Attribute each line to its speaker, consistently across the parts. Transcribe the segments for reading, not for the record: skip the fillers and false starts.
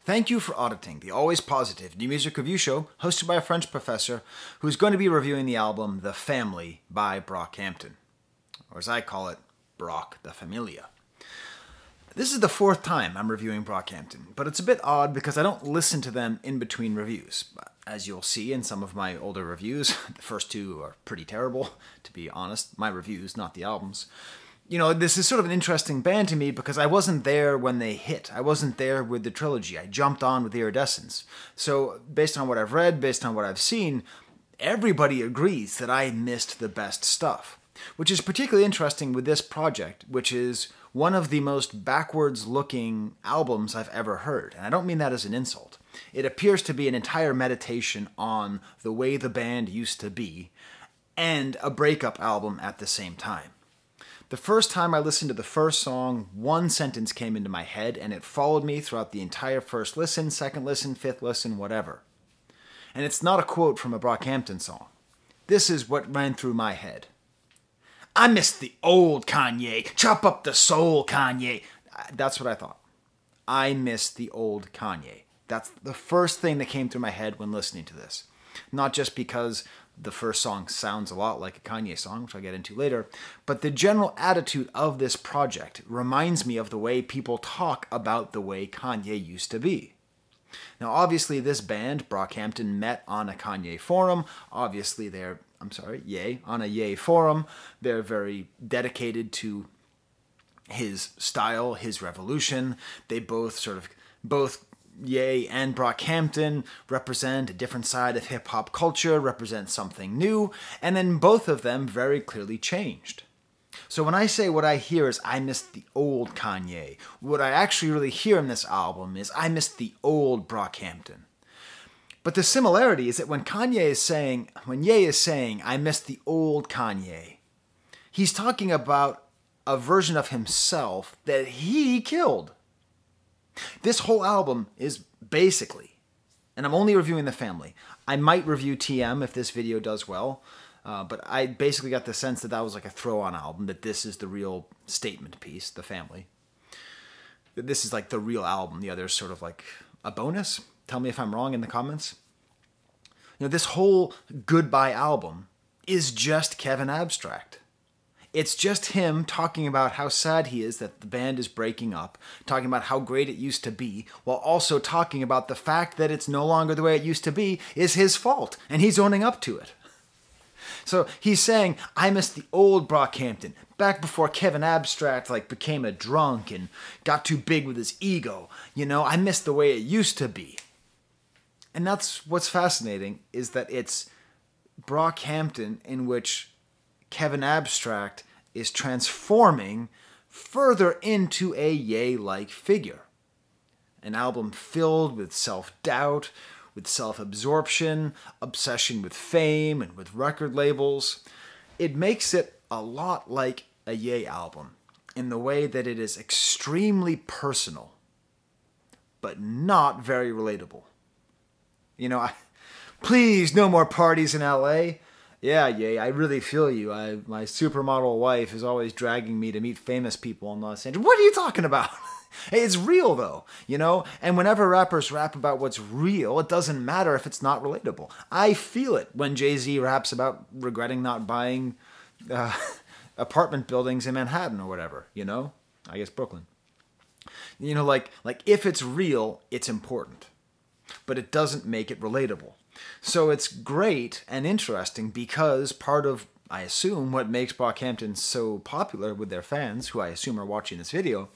Speaker 1: Thank you for auditing the always positive new music review show hosted by a French professor who's going to be reviewing the album The Family by Brockhampton, or as I call it, Brock the Familia. This is the fourth time I'm reviewing Brockhampton, but it's a bit odd because I don't listen to them in between reviews. As you'll see in some of my older reviews, the first two are pretty terrible, to be honest. My reviews, not the albums. You know, this is sort of an interesting band to me because I wasn't there when they hit. I wasn't there with the trilogy. I jumped on with Iridescence. So, based on what I've read, based on what I've seen, everybody agrees that I missed the best stuff. Which is particularly interesting with this project, which is one of the most backwards-looking albums I've ever heard. And I don't mean that as an insult. It appears to be an entire meditation on the way the band used to be, and a breakup album at the same time. The first time I listened to the first song, one sentence came into my head, and it followed me throughout the entire first listen, second listen, fifth listen, whatever. And it's not a quote from a Brockhampton song. This is what ran through my head. I miss the old Kanye. Chop up the soul, Kanye. That's what I thought. I miss the old Kanye. That's the first thing that came through my head when listening to this. Not just because the first song sounds a lot like a Kanye song, which I'll get into later, but the general attitude of this project reminds me of the way people talk about the way Kanye used to be. Now, obviously, this band, Brockhampton, met on a Kanye forum. Obviously, on a Ye forum. They're very dedicated to his style, his revolution. They both Ye and Brockhampton represent a different side of hip-hop culture, represent something new, and then both of them very clearly changed. So when I say what I hear is I miss the old Kanye, what I actually really hear in this album is I miss the old Brockhampton. But the similarity is that when Ye is saying I miss the old Kanye, he's talking about a version of himself that he killed. This whole album is basically, and I'm only reviewing The Family. I might review TM if this video does well, but I basically got the sense that that was like a throw-on album, that this is the real statement piece, The Family. That this is like the real album, the other's sort of like a bonus. Tell me if I'm wrong in the comments. You know, this whole Goodbye album is just Kevin Abstract. It's just him talking about how sad he is that the band is breaking up, talking about how great it used to be, while also talking about the fact that it's no longer the way it used to be is his fault, and he's owning up to it. So he's saying, I miss the old Brockhampton, back before Kevin Abstract became a drunk and got too big with his ego. You know, I miss the way it used to be. And that's what's fascinating, is that it's Brockhampton in which Kevin Abstract is transforming further into a Ye-like figure. An album filled with self-doubt, with self-absorption, obsession with fame and with record labels. It makes it a lot like a Ye album in the way that it is extremely personal, but not very relatable. You know, please, no more parties in LA. Yeah, Ye, I really feel you. My supermodel wife is always dragging me to meet famous people in Los Angeles. What are you talking about? It's real, though, you know? And whenever rappers rap about what's real, it doesn't matter if it's not relatable. I feel it when Jay-Z raps about regretting not buying apartment buildings in Manhattan or whatever, you know? I guess Brooklyn. You know, like if it's real, it's important. But it doesn't make it relatable. So it's great and interesting because part of, I assume, what makes Brockhampton so popular with their fans, who I assume are watching this video,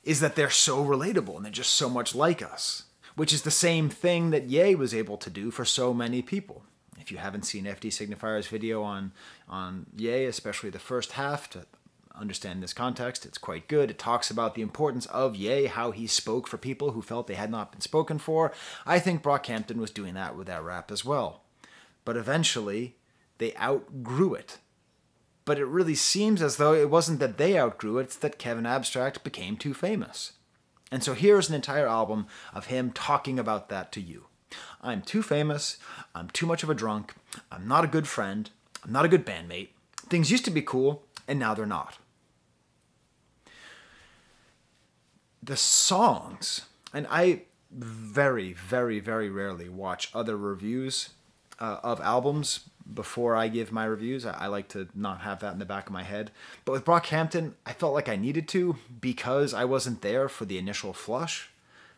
Speaker 1: is that they're so relatable and they're just so much like us, which is the same thing that Ye was able to do for so many people. If you haven't seen FD Signifier's video on Ye, especially the first half, to understand this context, it's quite good. It talks about the importance of Ye, how he spoke for people who felt they had not been spoken for. I think Brockhampton was doing that with that rap as well. But eventually, they outgrew it. But it really seems as though it wasn't that they outgrew it, it's that Kevin Abstract became too famous. And so here's an entire album of him talking about that to you. I'm too famous, I'm too much of a drunk, I'm not a good friend, I'm not a good bandmate, things used to be cool, and now they're not. The songs, and I very, very, very rarely watch other reviews of albums before I give my reviews. I like to not have that in the back of my head. But with Brockhampton, I felt like I needed to because I wasn't there for the initial flush.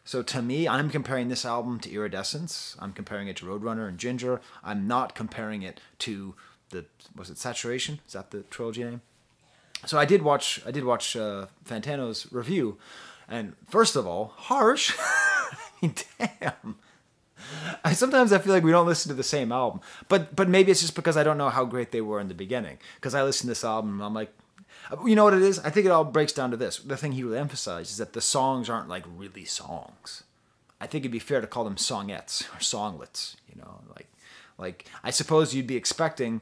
Speaker 1: So to me, I'm comparing this album to Iridescence. I'm comparing it to Roadrunner and Ginger. I'm not comparing it to was it Saturation? Is that the trilogy name? So I did watch Fantano's review, and first of all, harsh. I mean, damn. Sometimes I feel like we don't listen to the same album, but maybe it's just because I don't know how great they were in the beginning. Because I listened to this album, and I'm like, you know what it is? I think it all breaks down to this. The thing he really emphasized is that the songs aren't like really songs. I think it'd be fair to call them songettes or songlets. You know, like I suppose you'd be expecting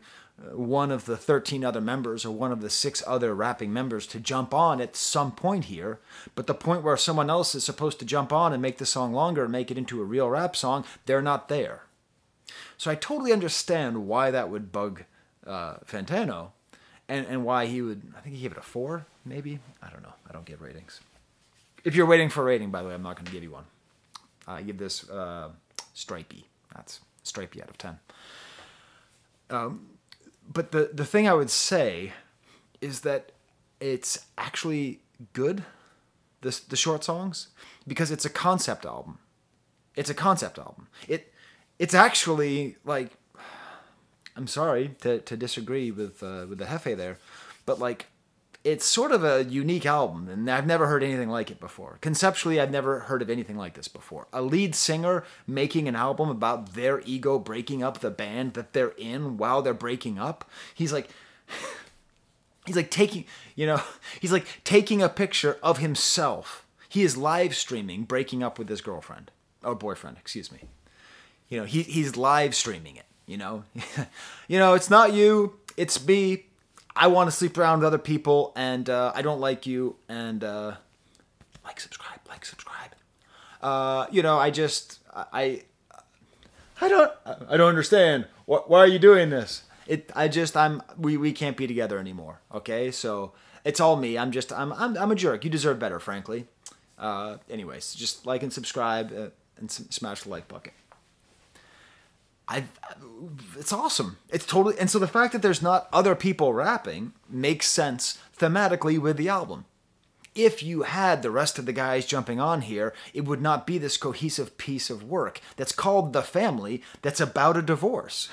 Speaker 1: one of the 13 other members or one of the 6 other rapping members to jump on at some point here, but the point where someone else is supposed to jump on and make the song longer and make it into a real rap song, they're not there. So I totally understand why that would bug Fantano, and why he would, I think he gave it a 4, maybe? I don't know. I don't give ratings. If you're waiting for a rating, by the way, I'm not going to give you one. I give this stripey. That's stripey out of 10. But the thing I would say is that it's actually good, the short songs, because it's a concept album. It's a concept album. It's actually like, I'm sorry to disagree with the Hefe there, but like, it's sort of a unique album, and I've never heard anything like it before. Conceptually, I've never heard of anything like this before. A lead singer making an album about their ego breaking up the band that they're in while they're breaking up. He's like taking a picture of himself. He is live streaming breaking up with his girlfriend or boyfriend, excuse me. You know, he's live streaming it. You know, it's not you, it's me. I want to sleep around with other people, and I don't like you, and subscribe. I don't understand. Why are you doing this? We can't be together anymore. Okay, so it's all me. I'm a jerk. You deserve better, frankly. Anyways, just like and subscribe and smash the like bucket. It's awesome. It's totally, and so the fact that there's not other people rapping makes sense thematically with the album. If you had the rest of the guys jumping on here, it would not be this cohesive piece of work that's called The Family, that's about a divorce.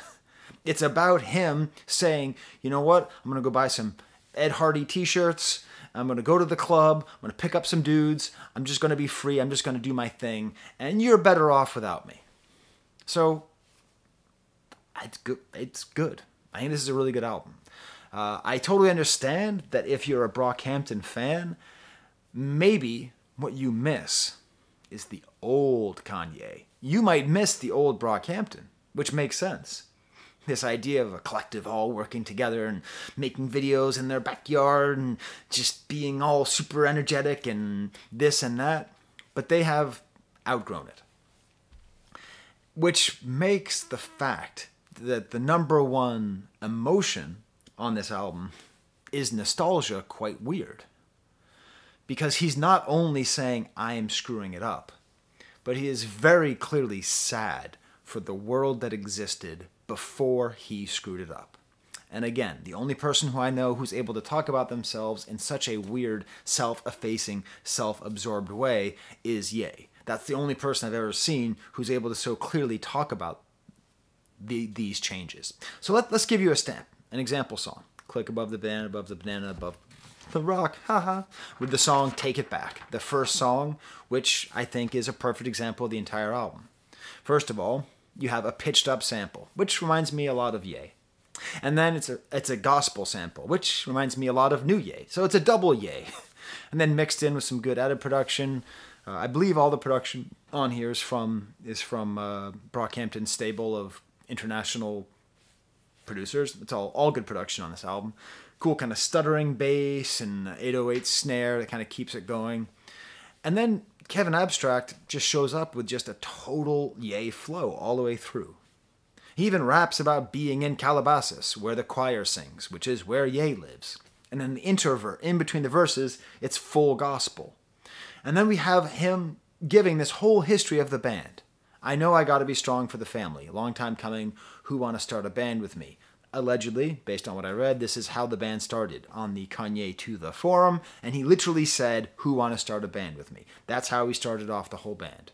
Speaker 1: It's about him saying, you know what, I'm going to go buy some Ed Hardy t-shirts, I'm going to go to the club, I'm going to pick up some dudes, I'm just going to be free, I'm just going to do my thing, and you're better off without me. So, it's good. I think this is a really good album. I totally understand that if you're a Brockhampton fan, maybe what you miss is the old Kanye. You might miss the old Brockhampton, which makes sense. This idea of a collective all working together and making videos in their backyard and just being all super energetic and this and that. But they have outgrown it. Which makes the fact that the number one emotion on this album is nostalgia quite weird. Because he's not only saying, I am screwing it up, but he is very clearly sad for the world that existed before he screwed it up. And again, the only person who I know who's able to talk about themselves in such a weird, self-effacing, self-absorbed way is Ye. That's the only person I've ever seen who's able to so clearly talk about these changes. So let's give you a stamp, an example song. Click above the banana, above the rock, haha, with the song Take It Back, the first song, which I think is a perfect example of the entire album. First of all, you have a pitched up sample, which reminds me a lot of Ye. And then it's a gospel sample, which reminds me a lot of New Ye. So it's a double Ye. And then mixed in with some good added production. I believe all the production on here is from Brockhampton's stable of international producers. It's all good production on this album. Cool kind of stuttering bass and 808 snare that kind of keeps it going. And then Kevin Abstract just shows up with just a total Ye flow all the way through. He even raps about being in Calabasas, where the choir sings, which is where Ye lives. And then the in between the verses, it's full gospel. And then we have him giving this whole history of the band. I know I gotta be strong for the family. A long time coming, who wanna start a band with me? Allegedly, based on what I read, this is how the band started on the Kanye to the forum, and he literally said, who wanna start a band with me? That's how we started off the whole band.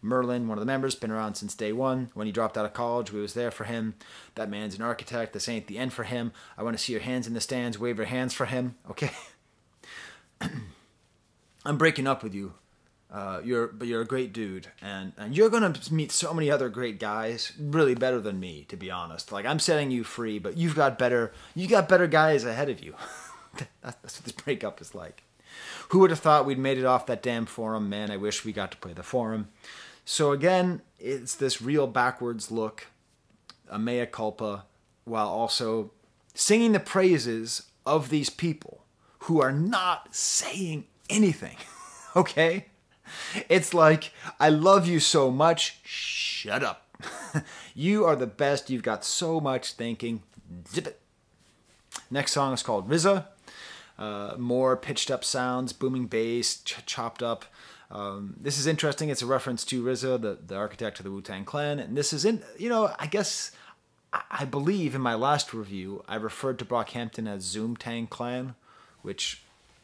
Speaker 1: Merlin, one of the members, been around since day one. When he dropped out of college, we was there for him. That man's an architect. This ain't the end for him. I want to see your hands in the stands. Wave your hands for him. Okay? I'm breaking up with you. But you're a great dude. And you're going to meet so many other great guys, really better than me, to be honest. Like, I'm setting you free, but you got better guys ahead of you. That's what this breakup is like. Who would have thought we'd made it off that damn forum? Man, I wish we got to play the forum. So again, it's this real backwards look, a mea culpa, while also singing the praises of these people who are not saying anything, okay? It's like, I love you so much, shut up. You are the best, you've got so much thinking, zip it. Next song is called RZA. More pitched up sounds, booming bass, chopped up. This is interesting. It's a reference to RZA, the architect of the Wu-Tang Clan. And this is I guess, I believe in my last review, I referred to Brockhampton as Zoom-Tang Clan, which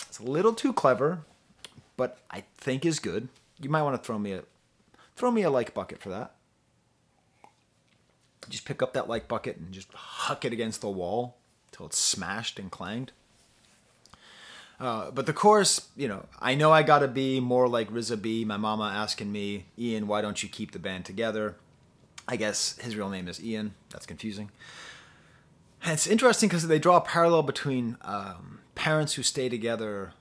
Speaker 1: is a little too clever, but I think is good. You might want to throw me a like bucket for that. Just pick up that like bucket and just huck it against the wall till it's smashed and clanged. But the chorus, I know I gotta be more like RZA B. My mama asking me, Ian, why don't you keep the band together? I guess his real name is Ian. That's confusing. And it's interesting because they draw a parallel between parents who stay together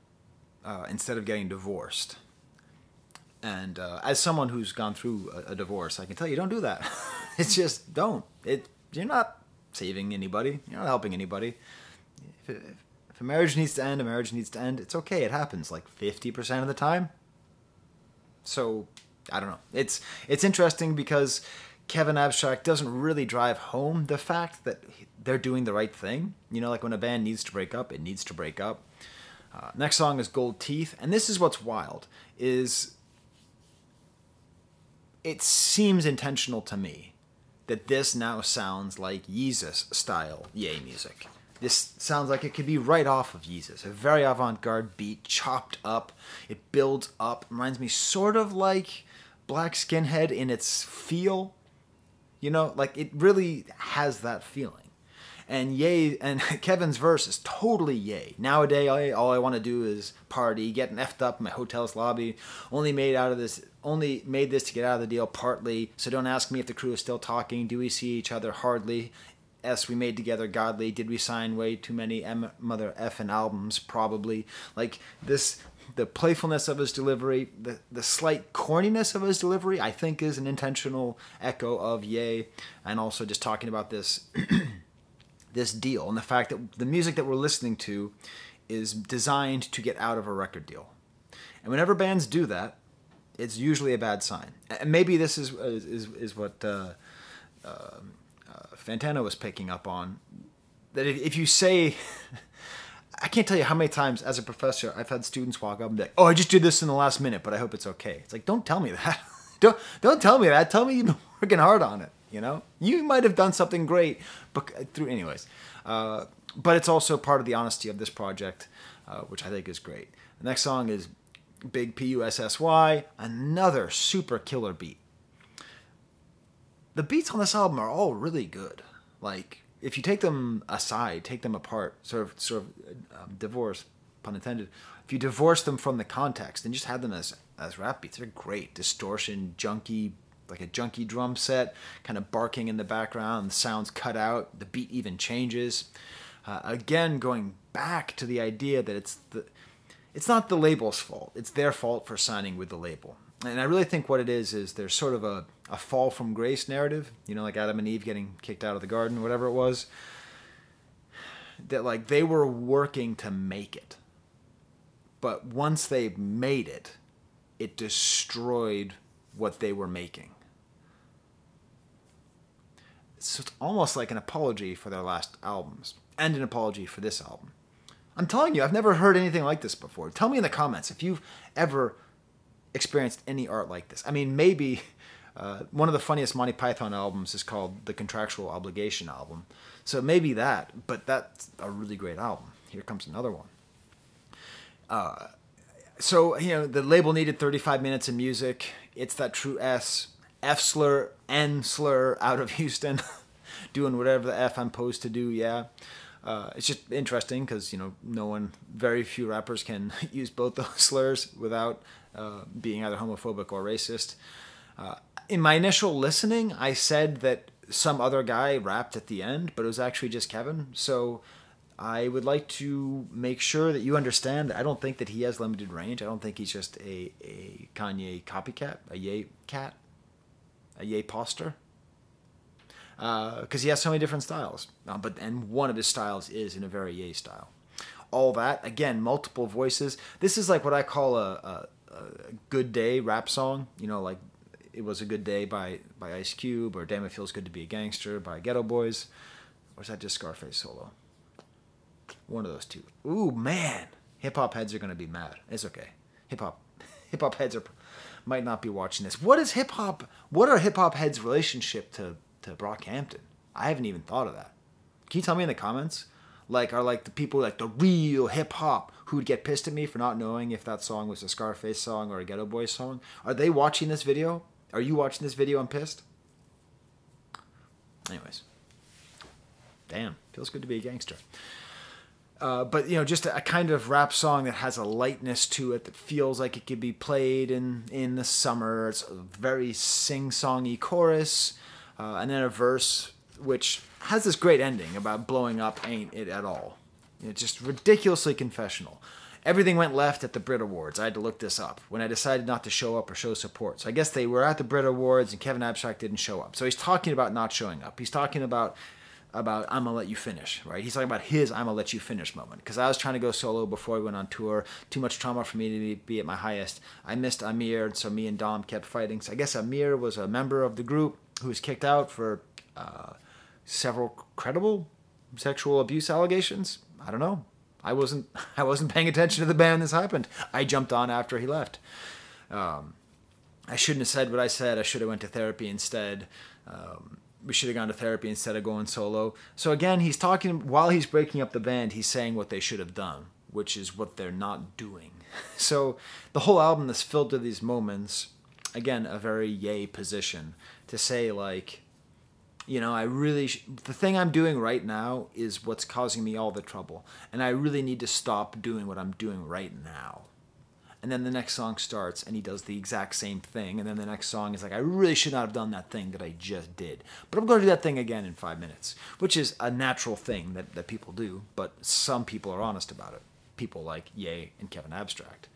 Speaker 1: instead of getting divorced. And as someone who's gone through a divorce, I can tell you, don't do that. It's just, don't. You're not saving anybody. You're not helping anybody. If a marriage needs to end, a marriage needs to end. It's okay. It happens like 50% of the time. So, I don't know. It's interesting because Kevin Abstract doesn't really drive home the fact that they're doing the right thing. Like when a band needs to break up, it needs to break up. Next song is Gold Teeth. And this is what's wild, is it seems intentional to me that this now sounds like Yeezus style Ye music. This sounds like it could be right off of Yeezus. A very avant-garde beat, chopped up. It builds up. Reminds me sort of like Black Skinhead in its feel. Like it really has that feeling. And Ye, and Kevin's verse is totally Ye. Nowadays, all I want to do is party, getting effed up in my hotel's lobby. Only made this to get out of the deal partly. So don't ask me if the crew is still talking. Do we see each other hardly? We made together godly. Did we sign way too many mother effing albums? Probably. Like this, the playfulness of his delivery, the slight corniness of his delivery, I think is an intentional echo of Ye. And also just talking about this, this deal and the fact that the music that we're listening to is designed to get out of a record deal. And whenever bands do that, it's usually a bad sign. And maybe this is what Fantano was picking up on, that if you say, I can't tell you how many times as a professor I've had students walk up and be like, oh, I just did this in the last minute, but I hope it's okay. It's like, don't tell me that. don't tell me that. Tell me you've been working hard on it. You might have done something great, but anyways. But it's also part of the honesty of this project, which I think is great. The next song is Big Pussy, another super killer beat. The beats on this album are all really good. Like, if you take them aside, take them apart, sort of divorce, pun intended. If you divorce them from the context and just have them as rap beats, they're great. Distortion, junky, like a junky drum set, kind of barking in the background, the sounds cut out, the beat even changes. Again, going back to the idea that it's not the label's fault. It's their fault for signing with the label. And I really think what it is there's sort of a fall from grace narrative, like Adam and Eve getting kicked out of the garden, whatever it was. That like they were working to make it. But once they made it, it destroyed what they were making. So it's almost like an apology for their last albums and an apology for this album. I'm telling you, I've never heard anything like this before. Tell me in the comments if experienced any art like this. I mean, maybe one of the funniest Monty Python albums is called the Contractual Obligation album. So maybe that, but that's a really great album. Here comes another one. So, you know, the label needed 35 minutes of music. It's that true F slur, N slur out of Houston, doing whatever the F I'm supposed to do, yeah. It's just interesting because, you know, very few rappers can use both those slurs without being either homophobic or racist. In my initial listening, I said that some other guy rapped at the end, but it was actually just Kevin. So I would like to make sure that you understand that I don't think that he has limited range. I don't think he's just a Kanye copycat, a Ye cat, a Ye poster. Because he has so many different styles. And one of his styles is in a very Ye style. All that, again, multiple voices. This is like what I call a good day rap song. You know, like It Was a Good Day by Ice Cube, or Damn It Feels Good to Be a Gangster by Ghetto Boys. Or is that just Scarface solo? One of those two. Ooh, man. Hip-hop heads are going to be mad. It's okay. Hip-hop heads might not be watching this. What are hip-hop heads' relationship to Brockhampton? I haven't even thought of that. Can you tell me in the comments? Like, are like the people, like the real hip-hop, who would get pissed at me for not knowing if that song was a Scarface song or a Ghetto Boys song? Are they watching this video? Are you watching this video and pissed? Anyways. Damn. Feels good to be a gangster. But, you know, just a kind of rap song that has a lightness to it that feels like it could be played in the summer. It's a very sing-songy chorus, and then a verse which has this great ending about blowing up ain't it at all. It's just ridiculously confessional. Everything went left at the Brit Awards. I had to look this up when I decided not to show up or show support. So I guess they were at the Brit Awards and Kevin Abstract didn't show up. So he's talking about not showing up. He's talking about I'm gonna let you finish, right? He's talking about his I'm gonna let you finish moment. Because I was trying to go solo before we went on tour. Too much trauma for me to be at my highest. I missed Amir, so me and Dom kept fighting. So I guess Amir was a member of the group who was kicked out for several credible sexual abuse allegations. I don't know. I wasn't paying attention to the band when this happened. I jumped on after he left. I shouldn't have said what I said. I should have went to therapy instead. We should have gone to therapy instead of going solo. So again, he's talking, while he's breaking up the band, he's saying what they should have done, which is what they're not doing. So the whole album is filled with these moments. Again, a very Ye position to say, like, you know, the thing I'm doing right now is what's causing me all the trouble. And I really need to stop doing what I'm doing right now. And then the next song starts and he does the exact same thing. And then the next song is like, I really should not have done that thing that I just did. But I'm going to do that thing again in 5 minutes, which is a natural thing that people do. But some people are honest about it. People like Ye and Kevin Abstract.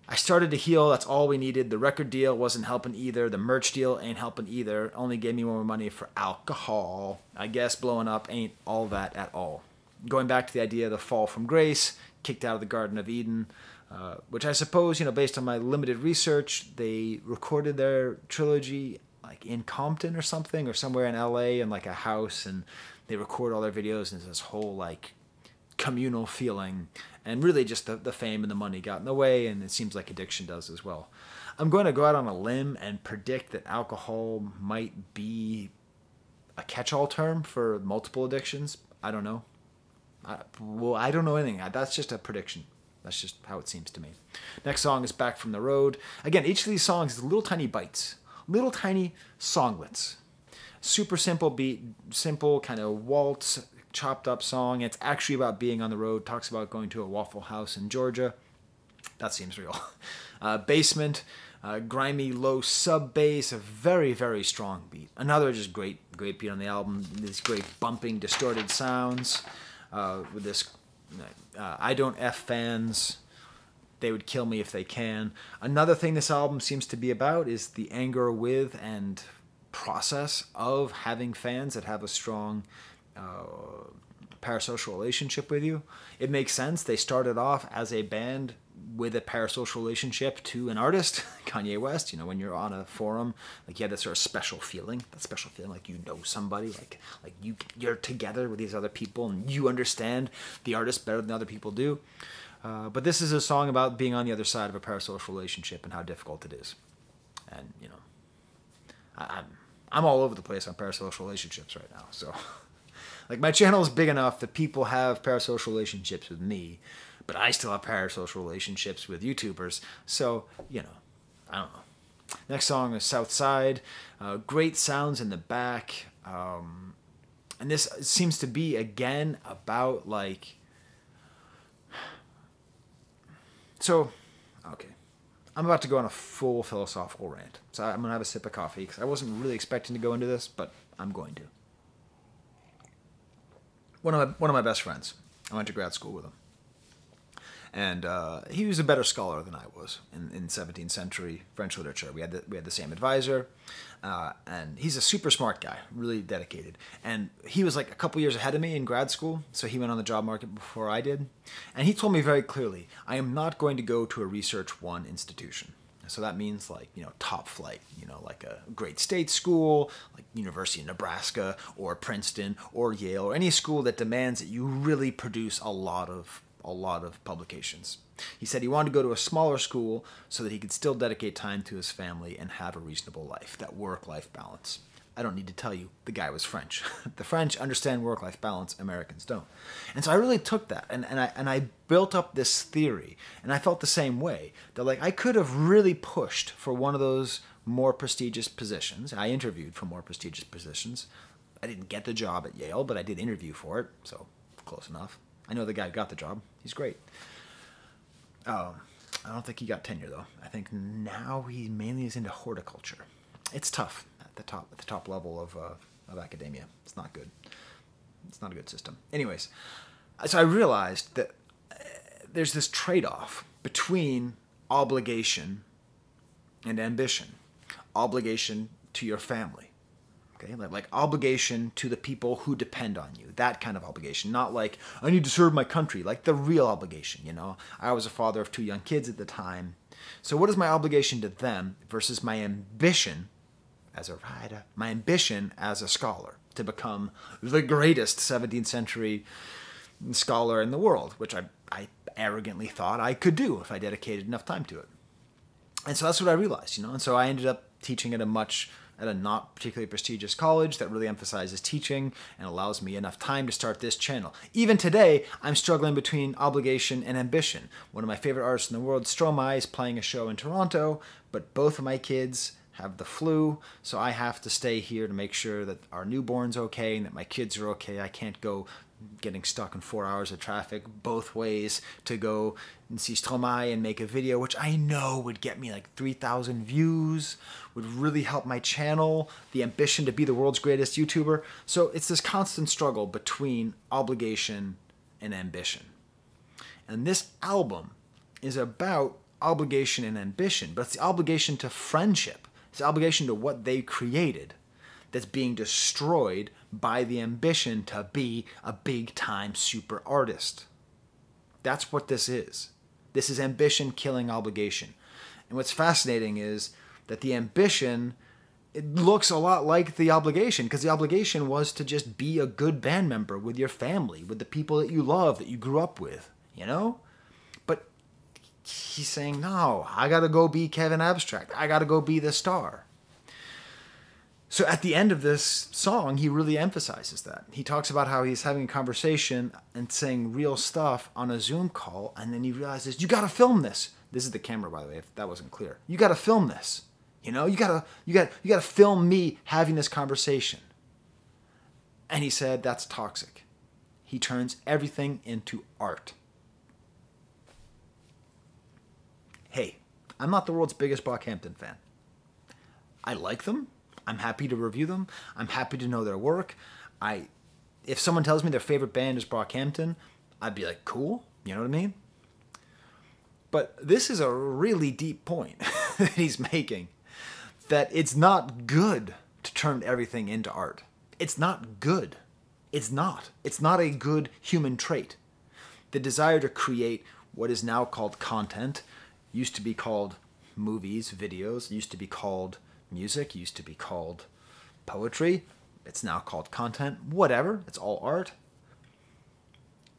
Speaker 1: I started to heal. That's all we needed. The record deal wasn't helping either. The merch deal ain't helping either. Only gave me more money for alcohol. I guess blowing up ain't all that at all. Going back to the idea of the fall from grace, kicked out of the Garden of Eden, which I suppose, you know, based on my limited research, they recorded their trilogy like in Compton or something, or somewhere in LA in like a house, and they record all their videos, and there's this whole like communal feeling, and really just the fame and the money got in the way, and it seems like addiction does as well. I'm going to go out on a limb and predict that alcohol might be a catch-all term for multiple addictions. I don't know. I don't know anything. That's just a prediction. That's just how it seems to me. Next song is Back from the Road. Again, each of these songs is little tiny bites, little tiny songlets. Super simple beat, simple kind of waltz, chopped up song. It's actually about being on the road. Talks about going to a Waffle House in Georgia. That seems real. Basement, grimy low sub bass, a very, very strong beat. Another just great beat on the album. These great bumping, distorted sounds with this. I don't F fans. They would kill me if they can. Another thing this album seems to be about is the anger with and process of having fans that have a strong parasocial relationship with you. It makes sense. They started off as a band with a parasocial relationship to an artist, Kanye West. You know, when you're on a forum, like you have that sort of special feeling, like you know somebody, like you're together with these other people and you understand the artist better than other people do. But this is a song about being on the other side of a parasocial relationship and how difficult it is. And, you know, I'm all over the place on parasocial relationships right now. So, like, my channel is big enough that people have parasocial relationships with me, but I still have parasocial relationships with YouTubers. So, you know, I don't know. Next song is South Side. Great sounds in the back. And this seems to be, again, about, like... So, okay. I'm about to go on a full philosophical rant. So I'm going to have a sip of coffee, because I wasn't really expecting to go into this, but I'm going to. One of my best friends. I went to grad school with him. And he was a better scholar than I was in 17th century French literature. We had the same advisor, and he's a super smart guy, really dedicated. And he was like a couple years ahead of me in grad school, so he went on the job market before I did. And he told me very clearly, I am not going to go to a Research 1 institution. So that means, like, you know, top flight, you know, like a great state school, like University of Nebraska or Princeton or Yale, or any school that demands that you really produce a lot of publications. He said he wanted to go to a smaller school so that he could still dedicate time to his family and have a reasonable life, that work-life balance. I don't need to tell you, the guy was French. The French understand work-life balance, Americans don't. And so I really took that, and I built up this theory, and I felt the same way, that, like, I could have really pushed for one of those more prestigious positions. I interviewed for more prestigious positions. I didn't get the job at Yale, but I did interview for it, so close enough. I know the guy who got the job. He's great. I don't think he got tenure, though. I think now he mainly is into horticulture. It's tough at the top level of academia. It's not good. It's not a good system. Anyways, so I realized that there's this trade-off between obligation and ambition. Obligation to your family. Okay, like obligation to the people who depend on you. That kind of obligation. Not like, I need to serve my country. Like the real obligation, you know. I was a father of 2 young kids at the time. So what is my obligation to them versus my ambition as a writer, my ambition as a scholar to become the greatest 17th century scholar in the world, which I arrogantly thought I could do if I dedicated enough time to it. And so that's what I realized, you know. And so I ended up teaching at a not particularly prestigious college that really emphasizes teaching and allows me enough time to start this channel. Even today, I'm struggling between obligation and ambition. One of my favorite artists in the world, Stromae, is playing a show in Toronto, but both of my kids have the flu, so I have to stay here to make sure that our newborn's okay and that my kids are okay. I can't go getting stuck in 4 hours of traffic both ways to go and see Stromae and make a video, which I know would get me like 3,000 views, would really help my channel, the ambition to be the world's greatest YouTuber. So it's this constant struggle between obligation and ambition. And this album is about obligation and ambition, but it's the obligation to friendship. It's the obligation to what they created that's being destroyed by the ambition to be a big-time super artist. That's what this is. This is ambition killing obligation. And what's fascinating is that the ambition, it looks a lot like the obligation, because the obligation was to just be a good band member with your family, with the people that you love, that you grew up with, you know? But he's saying, no, I gotta go be Kevin Abstract. I gotta go be the star. So at the end of this song, he really emphasizes that. He talks about how he's having a conversation and saying real stuff on a Zoom call, and then he realizes, you gotta film this. This is the camera, by the way, if that wasn't clear. You gotta film this. You know, you gotta film me having this conversation. And he said, that's toxic. He turns everything into art. Hey, I'm not the world's biggest Brockhampton fan. I like them. I'm happy to review them. I'm happy to know their work. If someone tells me their favorite band is Brockhampton, I'd be like, cool. You know what I mean? But this is a really deep point that he's making. That it's not good to turn everything into art. It's not good. It's not. It's not a good human trait. The desire to create what is now called content, used to be called movies, videos, used to be called music, used to be called poetry. It's now called content. Whatever. It's all art.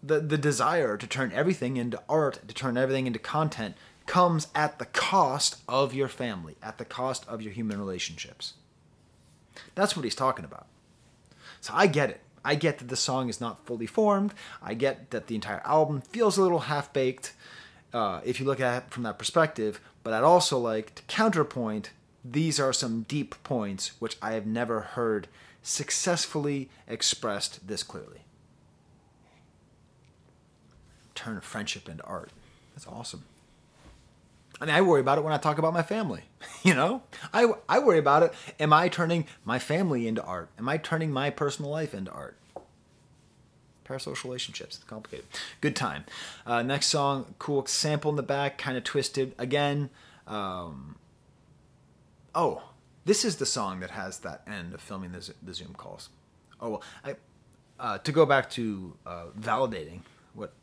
Speaker 1: the desire to turn everything into art, to turn everything into content, comes at the cost of your family, at the cost of your human relationships. That's what he's talking about. So I get it. I get that the song is not fully formed. I get that the entire album feels a little half-baked if you look at it from that perspective. But I'd also like to counterpoint, these are some deep points which I have never heard successfully expressed this clearly. Turn friendship into art. That's awesome. I mean, I worry about it when I talk about my family. You know, I worry about it. Am I turning my family into art? Am I turning my personal life into art? Parasocial relationships. It's complicated. Good time. Next song, cool sample in the back, kind of twisted. Again, oh, this is the song that has that end of filming the Zoom calls. Oh, well, to go back to validating what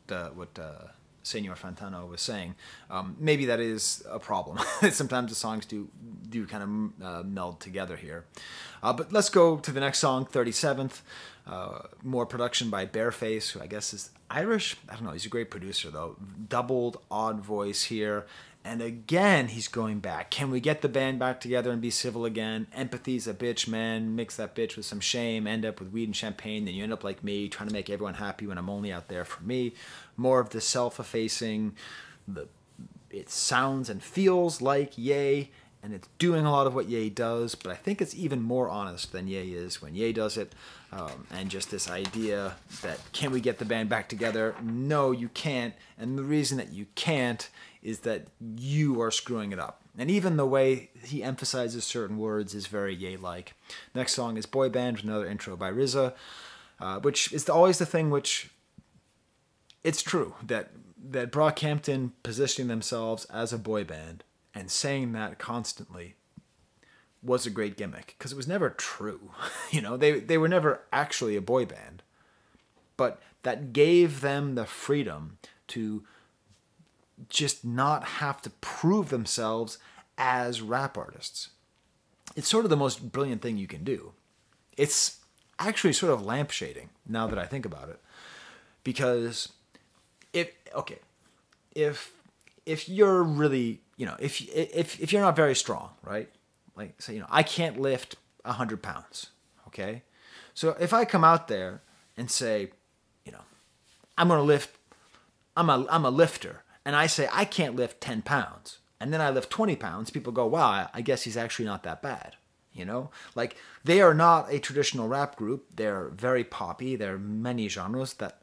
Speaker 1: Senor Fantano was saying, maybe that is a problem. Sometimes the songs do kind of meld together here. But let's go to the next song, 37th. More production by Bareface, who I guess is Irish. I don't know. He's a great producer, though. Doubled odd voice here. And again, he's going back. Can we get the band back together and be civil again? Empathy's a bitch, man. Mix that bitch with some shame. End up with weed and champagne. Then you end up like me, trying to make everyone happy when I'm only out there for me. More of the self-effacing. It sounds and feels like Ye, and it's doing a lot of what Ye does, but I think it's even more honest than Ye is when Ye does it. And just this idea that, can we get the band back together? No, you can't. And the reason that you can't is that you are screwing it up. And even the way he emphasizes certain words is very Ye-like. Next song is Boy Band, another intro by RZA, which is always the thing which, it's true, that Brockhampton positioning themselves as a boy band and saying that constantly was a great gimmick, because it was never true. You know, they were never actually a boy band. But that gave them the freedom to just not have to prove themselves as rap artists. It's sort of the most brilliant thing you can do. It's actually sort of lampshading, now that I think about it. Because if you're really, you know, if you're not very strong, right? Like, say, you know, I can't lift 100 pounds, okay? So if I come out there and say, you know, I'm a lifter, and I say I can't lift 10 pounds, and then I lift 20 pounds, people go, wow, I guess he's actually not that bad, you know? Like, they are not a traditional rap group. They're very poppy. There are many genres. That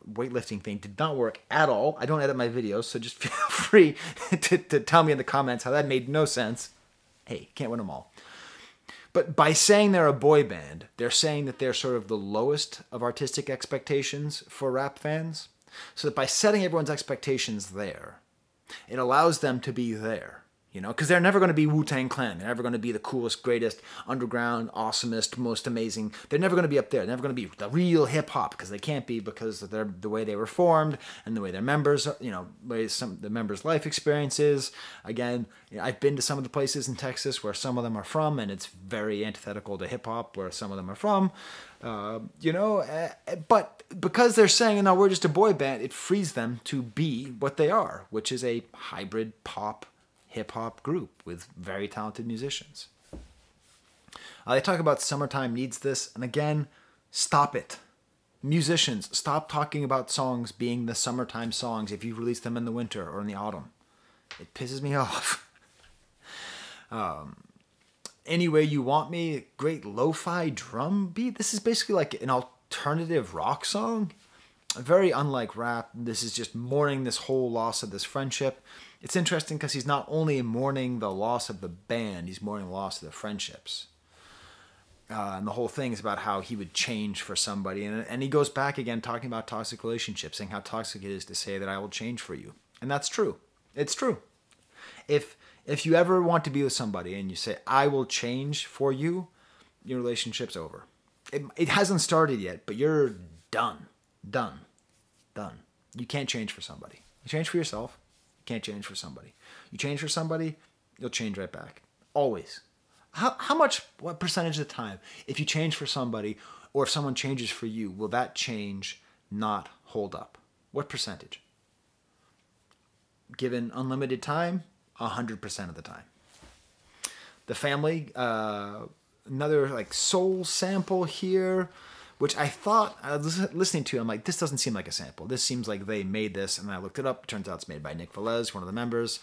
Speaker 1: weightlifting thing did not work at all. I don't edit my videos, so just feel free to tell me in the comments how that made no sense. Hey, can't win them all. But by saying they're a boy band, they're saying that they're sort of the lowest of artistic expectations for rap fans. So that by setting everyone's expectations there, it allows them to be there. You know, because they're never going to be Wu-Tang Clan. They're never going to be the coolest, greatest, underground, awesomest, most amazing. They're never going to be up there. They're never going to be the real hip-hop, because they can't be, because of the way they were formed and the way their members, you know, the members' life experiences. Again, you know, I've been to some of the places in Texas where some of them are from, and it's very antithetical to hip-hop where some of them are from. You know, but because they're saying, no, we're just a boy band, it frees them to be what they are, which is a hybrid pop hip-hop group with very talented musicians. They talk about Summertime Needs This, and again, stop it. Musicians, stop talking about songs being the summertime songs if you release them in the winter or in the autumn. It pisses me off. Any Way You Want Me, great lo-fi drum beat. This is basically like an alternative rock song. Very unlike rap. This is just mourning this whole loss of this friendship. It's interesting because he's not only mourning the loss of the band, he's mourning the loss of the friendships. And the whole thing is about how he would change for somebody. And he goes back again talking about toxic relationships, saying how toxic it is to say that I will change for you. And that's true. It's true. If you ever want to be with somebody and you say, I will change for you, your relationship's over. It hasn't started yet, but you're done. Done. You can't change for somebody. You change for yourself. You can't change for somebody. You change for somebody, you'll change right back. Always. What percentage of the time, if you change for somebody or if someone changes for you, will that change not hold up? What percentage? Given unlimited time, 100% of the time. The Family, another like soul sample here, which I thought, I was listening to, I'm like, this doesn't seem like a sample. This seems like they made this, and I looked it up. It turns out it's made by Nick Velez, one of the members.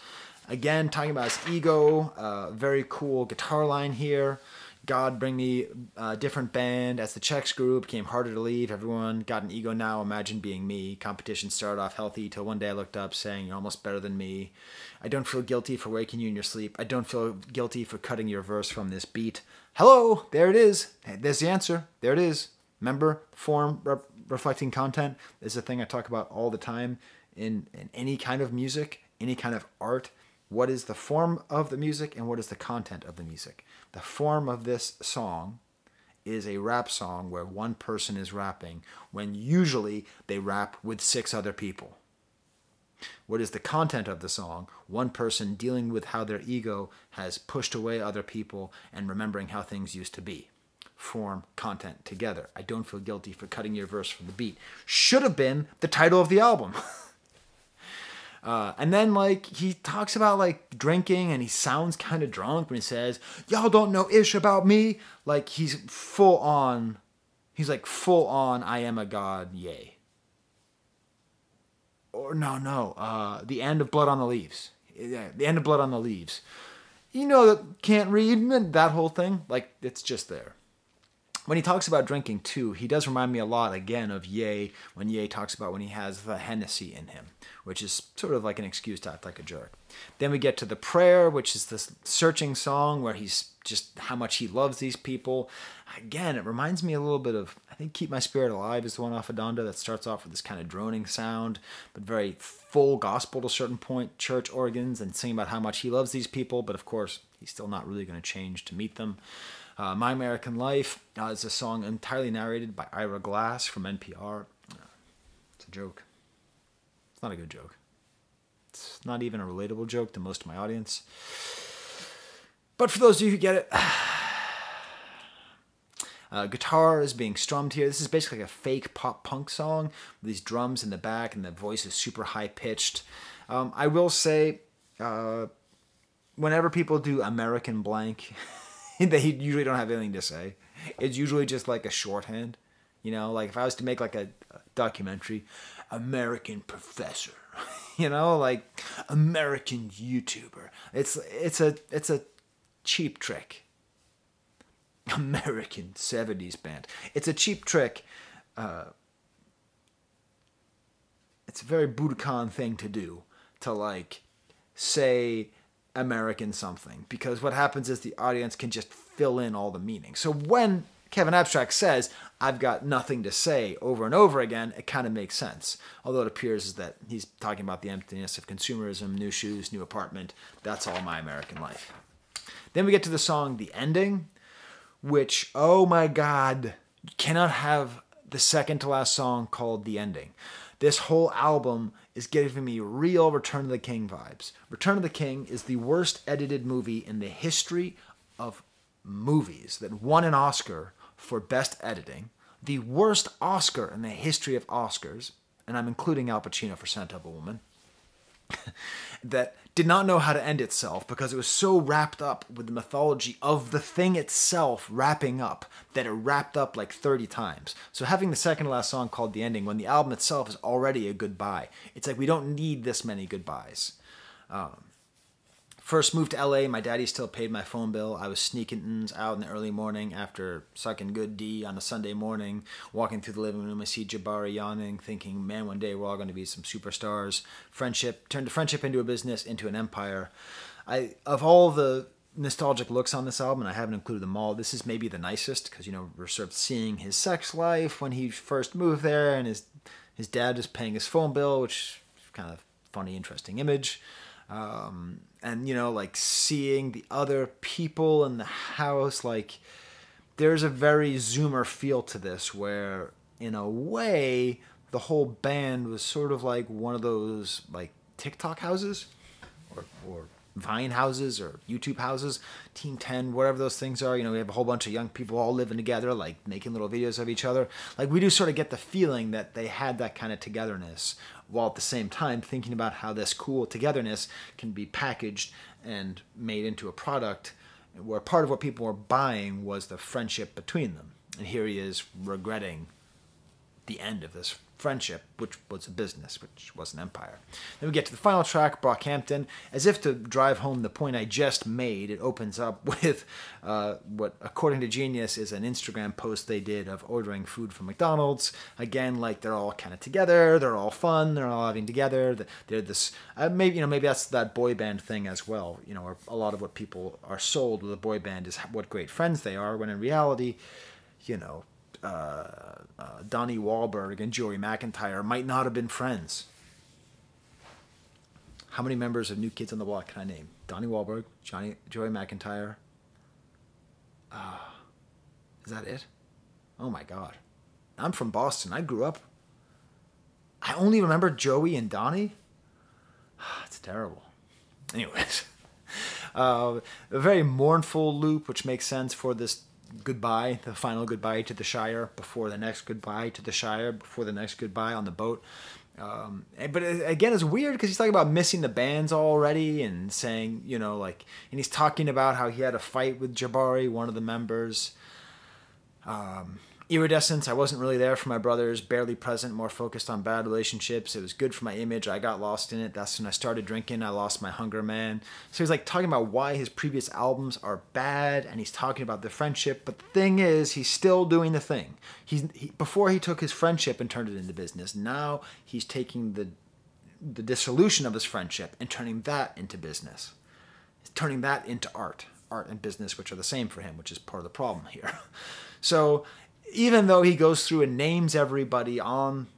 Speaker 1: Again, talking about his ego, very cool guitar line here. God bring me a different band. As the checks grew, it became harder to leave. Everyone got an ego now. Imagine being me. Competition started off healthy till one day I looked up saying, you're almost better than me. I don't feel guilty for waking you in your sleep. I don't feel guilty for cutting your verse from this beat. Hello, there it is. There's the answer. There it is. Remember, form reflecting content is a thing I talk about all the time in any kind of music, any kind of art. What is the form of the music and what is the content of the music? The form of this song is a rap song where one person is rapping when usually they rap with 6 other people. What is the content of the song? One person dealing with how their ego has pushed away other people and remembering how things used to be. Form, content, together. I don't feel guilty for cutting your verse from the beat. Should have been the title of the album. And then, like, he talks about, like, drinking, and he sounds kind of drunk when he says, y'all don't know ish about me. Like, he's full on, I am a god, yay. Or, the end of Blood on the Leaves. Yeah, the end of Blood on the Leaves. You know that can't read, that whole thing, like, it's just there. When he talks about drinking, too, he does remind me a lot, again, of Ye, when Ye talks about when he has the Hennessy in him, which is sort of like an excuse to act like a jerk. Then we get to the prayer, which is this searching song where he's just how much he loves these people. Again, it reminds me a little bit of, I think Keep My Spirit Alive is the one off of Donda that starts off with this kind of droning sound, but very full gospel to a certain point, church organs, and singing about how much he loves these people, but of course, he's still not really going to change to meet them. My American Life is a song entirely narrated by Ira Glass from NPR. It's a joke. It's not a good joke. It's not even a relatable joke to most of my audience. But for those of you who get it, guitar is being strummed here. This is basically like a fake pop-punk song with these drums in the back and the voice is super high-pitched. I will say, whenever people do American blank, they usually don't have anything to say. It's usually just like a shorthand. You know, like if I was to make like a documentary, American professor, you know, like American YouTuber. It's a cheap trick. American 70s band. It's a cheap trick. It's a very Budokan thing to do, to like say American something, because what happens is the audience can just fill in all the meaning. So when Kevin Abstract says, I've got nothing to say over and over again, it kind of makes sense. Although it appears that he's talking about the emptiness of consumerism, new shoes, new apartment. That's all My American Life. Then we get to the song The Ending, which, oh my God, you cannot have the second to last song called The Ending. This whole album is giving me real Return of the King vibes. Return of the King is the worst edited movie in the history of movies that won an Oscar for Best Editing, the worst Oscar in the history of Oscars, and I'm including Al Pacino for Scent of a Woman, that did not know how to end itself because it was so wrapped up with the mythology of the thing itself wrapping up that it wrapped up like 30 times. So having the second to last song called The Ending when the album itself is already a goodbye, it's like we don't need this many goodbyes. First moved to LA, my daddy still paid my phone bill. I was sneaking out in the early morning after sucking good D on a Sunday morning, walking through the living room. I see Jabari yawning, thinking, man, one day we're all going to be some superstars. Friendship, turned friendship into a business, into an empire. Of all the nostalgic looks on this album, and I haven't included them all, this is maybe the nicest, because, you know, we're sort of seeing his sex life when he first moved there, and his dad is paying his phone bill, which is kind of funny, interesting image. And, you know, like seeing the other people in the house, like there's a very Zoomer feel to this where in a way the whole band was sort of like one of those like TikTok houses or Vine houses or YouTube houses, Team 10, whatever those things are. You know, we have a whole bunch of young people all living together, like making little videos of each other. Like, we do sort of get the feeling that they had that kind of togetherness, while at the same time thinking about how this cool togetherness can be packaged and made into a product where part of what people were buying was the friendship between them. And here he is regretting the end of this friendship, which was a business, which was an empire. Then we get to the final track, Brockhampton. As if to drive home the point I just made, it opens up with what, according to Genius, is an Instagram post they did of ordering food from McDonald's. Again, like, they're all kind of together, they're all fun, they're all having together. They're this maybe that's that boy band thing as well. You know, or a lot of what people are sold with a boy band is what great friends they are, when in reality, you know, Donnie Wahlberg and Joey McIntyre might not have been friends. How many members of New Kids on the Block can I name? Donnie Wahlberg, Joey McIntyre. Is that it? Oh my God. I'm from Boston. I grew up. I only remember Joey and Donnie. It's terrible. Anyways. A very mournful loop, which makes sense for this goodbye, the final goodbye to the Shire, before the next goodbye to the Shire, before the next goodbye on the boat. But again, it's weird because he's talking about missing the bands already and saying, you know, like, and he's talking about how he had a fight with Jabari, one of the members. Iridescence, I wasn't really there for my brothers, barely present, more focused on bad relationships. It was good for my image. I got lost in it. That's when I started drinking. I lost my hunger, man. So he's like talking about why his previous albums are bad, and he's talking about the friendship. But the thing is, he's still doing the thing. Before he took his friendship and turned it into business. Now he's taking the dissolution of his friendship and turning that into business. He's turning that into art. Art and business, which are the same for him, which is part of the problem here. So even though he goes through and names everybody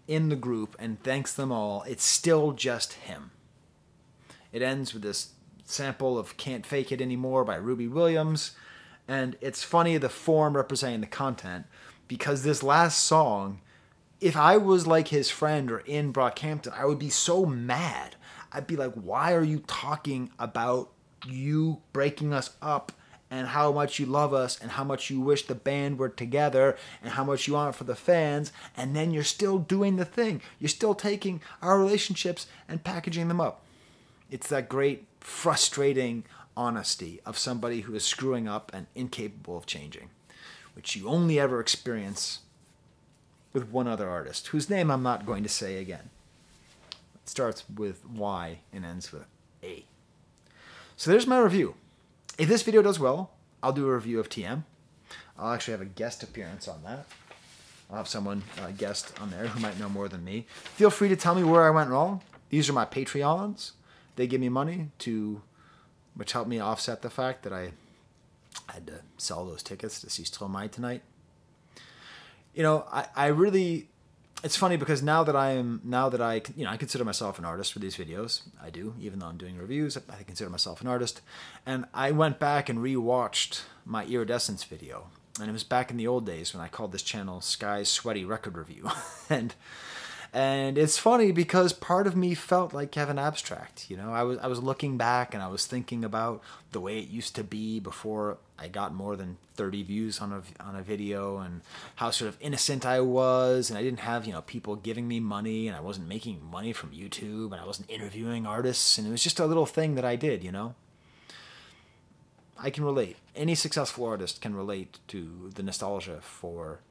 Speaker 1: in the group and thanks them all, it's still just him. It ends with this sample of Can't Fake It Anymore by Ruby Williams. And it's funny, the form representing the content, because this last song, if I was like his friend or in Brockhampton, I would be so mad. I'd be like, why are you talking about you breaking us up and how much you love us and how much you wish the band were together and how much you want it for the fans, and then you're still doing the thing. You're still taking our relationships and packaging them up. It's that great, frustrating honesty of somebody who is screwing up and incapable of changing, which you only ever experience with one other artist, whose name I'm not going to say again. It starts with Y and ends with A. So there's my review. If this video does well, I'll do a review of TM. I'll actually have a guest appearance on that. I'll have someone, guest on there who might know more than me. Feel free to tell me where I went wrong. These are my Patreons. They give me money which helped me offset the fact that I had to sell those tickets to see Stromae tonight. You know, I really, it's funny because now that I consider myself an artist for these videos. I do, even though I'm doing reviews, I consider myself an artist. And I went back and rewatched my Iridescence video. And it was back in the old days when I called this channel Sky's Sweaty Record Review. And it's funny because part of me felt like Kevin Abstract. You know, I was looking back and I was thinking about the way it used to be before I got more than 30 views on a video, and how sort of innocent I was, and I didn't have, you know, people giving me money, and I wasn't making money from YouTube, and I wasn't interviewing artists, and it was just a little thing that I did, you know. I can relate. Any successful artist can relate to the nostalgia for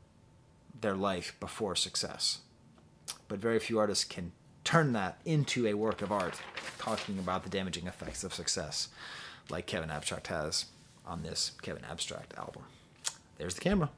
Speaker 1: their life before success. But very few artists can turn that into a work of art, talking about the damaging effects of success, like Kevin Abstract has on this Kevin Abstract album. There's the camera.